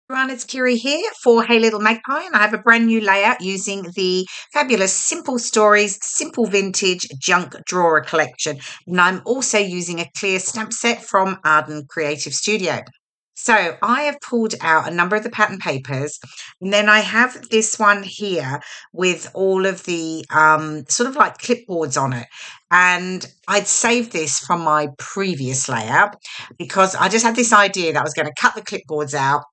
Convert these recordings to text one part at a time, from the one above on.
Everyone, it's KIREI here for Hey Little Magpie, and I have a brand new layout using the fabulous Simple Stories, Simple Vintage Junk Drawer collection. And I'm also using a clear stamp set from Arden Creative Studio. So I have pulled out a number of the pattern papers, and then I have this one here with all of the sort of like clipboards on it. And I'd saved this from my previous layout because I just had this idea that I was going to cut the clipboards out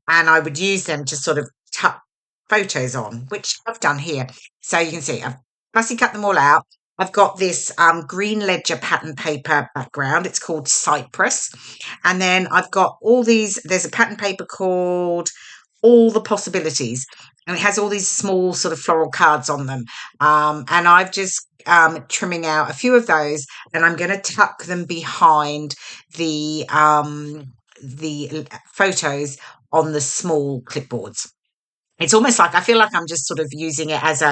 and I would use them to sort of tuck photos on, which I've done here. So you can see I've fussy cut them all out. I've got this green ledger pattern paper background. It's called Cypress. And then I've got all these, there's a pattern paper called All the Possibilities. And it has all these small sort of floral cards on them. And I've just trimming out a few of those, and I'm going to tuck them behind the photos on the small clipboards. It's almost like I feel like I'm just sort of using it as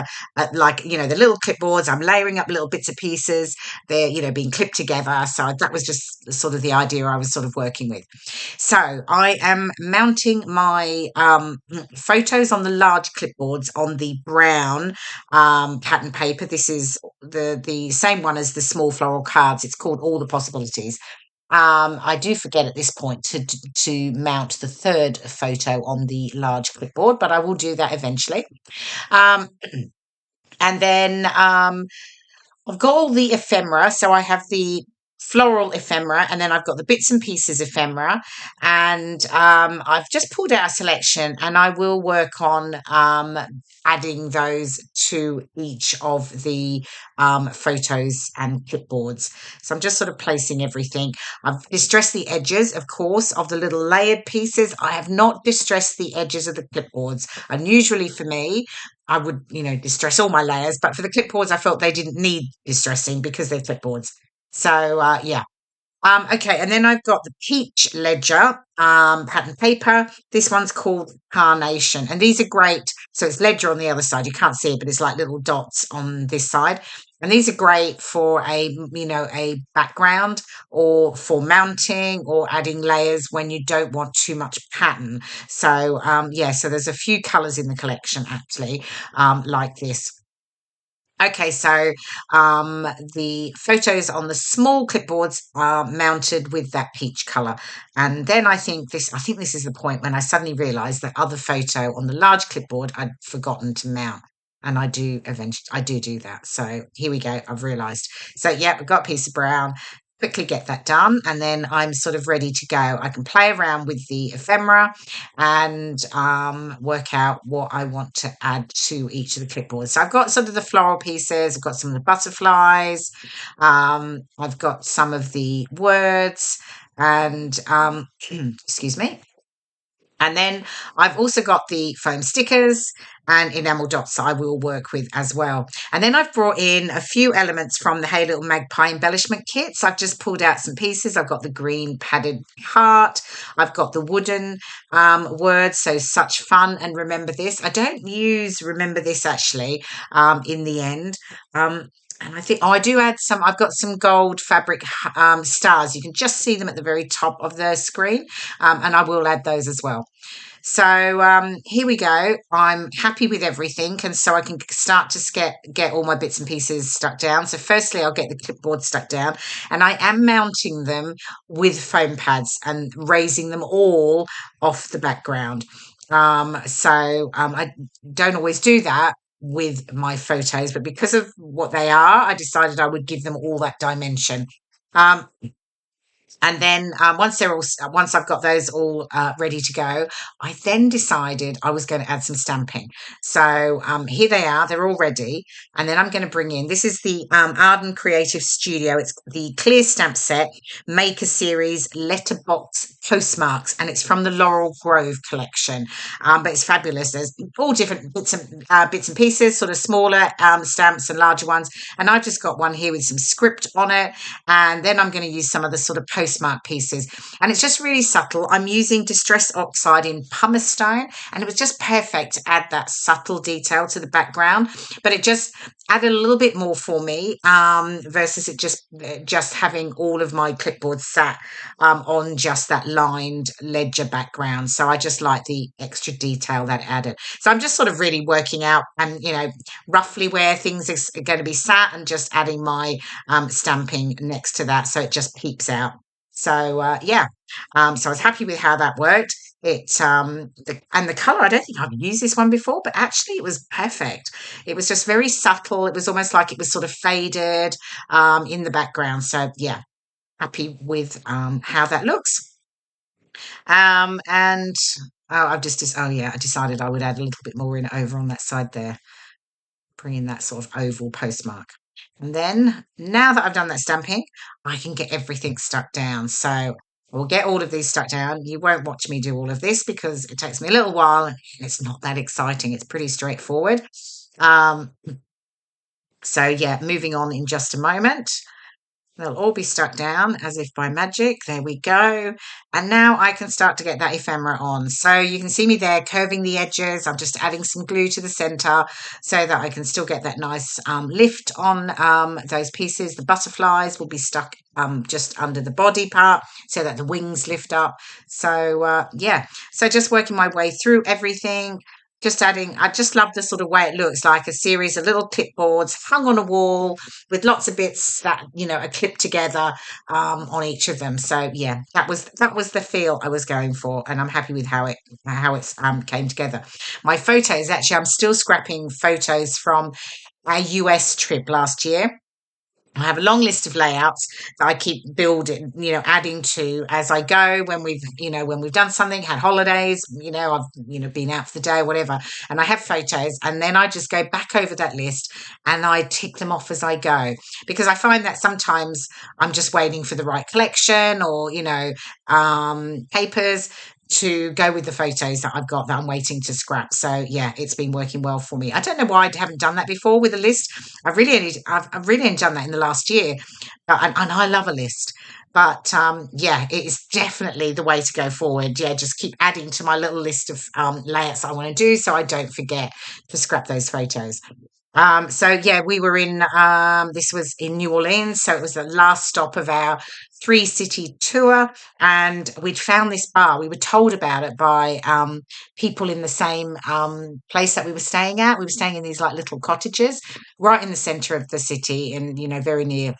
like, the little clipboards. I'm layering up little bits of pieces. They're, being clipped together. So that was just sort of the idea I was sort of working with. So I am mounting my photos on the large clipboards on the brown pattern paper. This is the same one as the small floral cards. It's called All the Possibilities. I do forget at this point to mount the third photo on the large clipboard, but I will do that eventually. Um, and then I've got all the ephemera. So I have the floral ephemera, and then I've got the bits and pieces ephemera. And I've just pulled out a selection, and I will work on adding those to each of the photos and clipboards. So I'm just sort of placing everything. I've distressed the edges, of course, of the little layered pieces. I have not distressed the edges of the clipboards. Unusually for me, I would, distress all my layers, but for the clipboards, I felt they didn't need distressing because they're clipboards. So, yeah. Okay, and then I've got the peach ledger pattern paper. This one's called Carnation, and these are great. So it's ledger on the other side. You can't see it, but it's like little dots on this side. And these are great for a background or for mounting or adding layers when you don't want too much pattern. So, yeah, so there's a few colours in the collection actually, like this. Okay, so the photos on the small clipboards are mounted with that peach colour, and then I think this is the point when I suddenly realised that other photo on the large clipboard I'd forgotten to mount, and I do that. So here we go. I've realised. So yeah, we've got a piece of brown. Quickly get that done, and then I'm sort of ready to go. I can play around with the ephemera and work out what I want to add to each of the clipboards. So I've got sort of the floral pieces, I've got some of the butterflies, I've got some of the words, and excuse me. And then I've also got the foam stickers and enamel dots that I will work with as well. And then I've brought in a few elements from the Hey Little Magpie embellishment kits. I've just pulled out some pieces. I've got the green padded heart. I've got the wooden words. So such fun and remember this. I don't use remember this actually in the end. And I think, I do add some, I've got some gold fabric stars. You can just see them at the very top of the screen. And I will add those as well. So here we go. I'm happy with everything, and so I can start to get all my bits and pieces stuck down. So firstly, I'll get the clipboard stuck down, and I am mounting them with foam pads and raising them all off the background. I don't always do that with my photos, but because of what they are, I decided I would give them all that dimension. Um, and then once I've got those all ready to go, I then decided I was going to add some stamping. So here they are; they're all ready. And then I'm going to bring in, this is the Arden Creative Studio. It's the clear stamp set, Maker Series letterbox postmarks, and it's from the Laurel Grove collection. But it's fabulous. There's all different bits and pieces, sort of smaller stamps and larger ones. And I've just got one here with some script on it. And then I'm going to use some of the sort of postmark pieces. And it's just really subtle. I'm using Distress Oxide in pumice stone, and it was just perfect to add that subtle detail to the background. But it just added a little bit more for me, versus it just having all of my clipboard sat on just that lined ledger background. So I just like the extra detail that added. So I'm just sort of really working out and roughly where things are going to be sat, and just adding my stamping next to that, so it just peeps out. So yeah, so I was happy with how that worked. And the color, I don't think I've used this one before, but actually it was perfect. It was just very subtle. It was almost like it was sort of faded in the background. So yeah, happy with how that looks. And oh yeah, I decided I would add a little bit more in over on that side there, bringing that sort of oval postmark. And then now that I've done that stamping, I can get everything stuck down. So we'll get all of these stuck down. You won't watch me do all of this because it takes me a little while and it's not that exciting. It's pretty straightforward. Um, so yeah, moving on in just a moment. They'll all be stuck down as if by magic. There we go. And now I can start to get that ephemera on. So you can see me there curving the edges. I'm just adding some glue to the center so that I can still get that nice lift on those pieces. The butterflies will be stuck just under the body part so that the wings lift up. So yeah, so just working my way through everything. Just adding, I just love the sort of way it looks, like a series of little clipboards hung on a wall with lots of bits that are clipped together on each of them. So yeah, that was the feel I was going for, and I'm happy with how it's came together. My photos, actually, I'm still scrapping photos from our US trip last year. I have a long list of layouts that I keep building, adding to as I go. When we've done something, had holidays, I've, been out for the day or whatever, and I have photos, and then I just go back over that list and I tick them off as I go, because I find that sometimes I'm just waiting for the right collection or, papers to go with the photos that I've got that I'm waiting to scrap. So yeah, it's been working well for me. I don't know why I haven't done that before with a list. I've really only done that in the last year, and I love a list. But yeah, it is definitely the way to go forward. Yeah, just keep adding to my little list of layouts I want to do, so I don't forget to scrap those photos. So yeah, we were in this was in New Orleans, so it was the last stop of our 3-city tour, and we'd found this bar. We were told about it by people in the same place that we were staying at. We were staying in these like little cottages right in the center of the city, and very near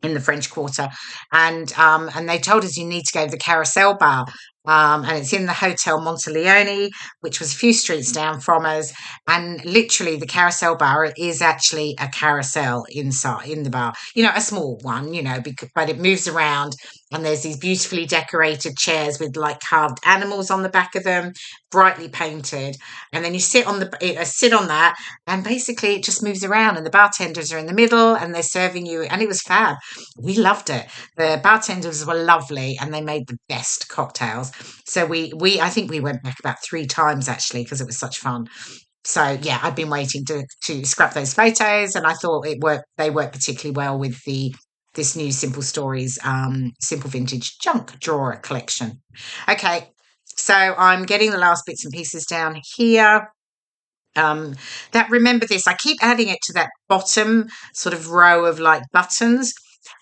in the French Quarter, and they told us you need to go to the Carousel bar, and it's in the Hotel Monteleone, which was a few streets down from us. And literally, the Carousel bar is actually a carousel inside in the bar. A small one, but it moves around, and there's these beautifully decorated chairs with like carved animals on the back of them, brightly painted, and then you sit on that, and basically it just moves around, and the bartenders are in the middle, and they're serving you, and it was fab. We loved it. The bartenders were lovely, and they made the best cocktails. So we I think we went back about 3 times actually, because it was such fun. So yeah, I've been waiting to scrap those photos, and I thought it worked. They worked particularly well with this new Simple Stories Simple Vintage Junk Drawer collection. Okay, so I'm getting the last bits and pieces down here. That remember this, I keep adding it to that bottom sort of row of like buttons.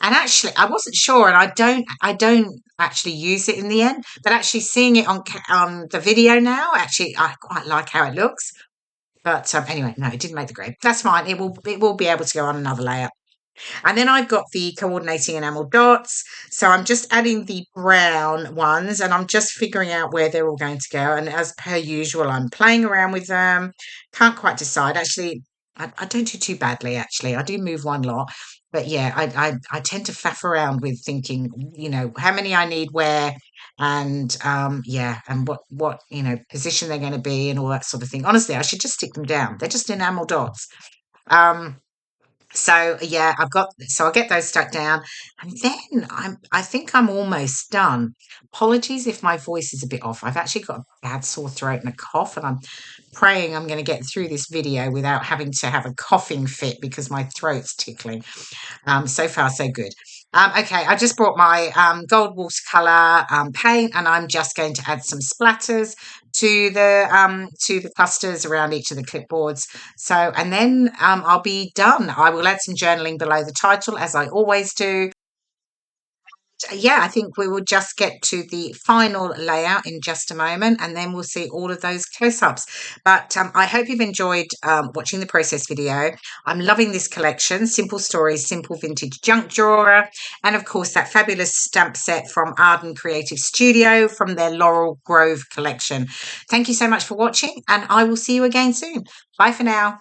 And actually, I wasn't sure, and I don't actually use it in the end. But actually, seeing it on the video now, actually, I quite like how it looks. But anyway, no, it didn't make the grade. That's fine. It will be able to go on another layer. And then I've got the coordinating enamel dots. So I'm just adding the brown ones, and I'm just figuring out where they're all going to go. And as per usual, I'm playing around with them. Can't quite decide. Actually, I don't do too badly, actually. I do move one lot. But yeah, I tend to faff around with thinking, how many I need where, and yeah, and what position they're going to be, and all that sort of thing. Honestly, I should just stick them down. They're just enamel dots. Um, so yeah, I'll get those stuck down, and then I think I'm almost done. Apologies if my voice is a bit off. I've actually got a bad sore throat and a cough, and I'm praying I'm going to get through this video without having to have a coughing fit because my throat's tickling. So far so good. Okay, I just brought my gold watercolor paint, and I'm just going to add some splatters to the clusters around each of the clipboards. So, and then I'll be done. I will add some journaling below the title, as I always do. Yeah, I think we will just get to the final layout in just a moment, and then we'll see all of those close-ups. But I hope you've enjoyed watching the process video. I'm loving this collection: Simple Stories, Simple Vintage Junk Drawer, and of course that fabulous stamp set from Arden Creative Studio from their Laurel Grove collection. Thank you so much for watching, and I will see you again soon. Bye for now.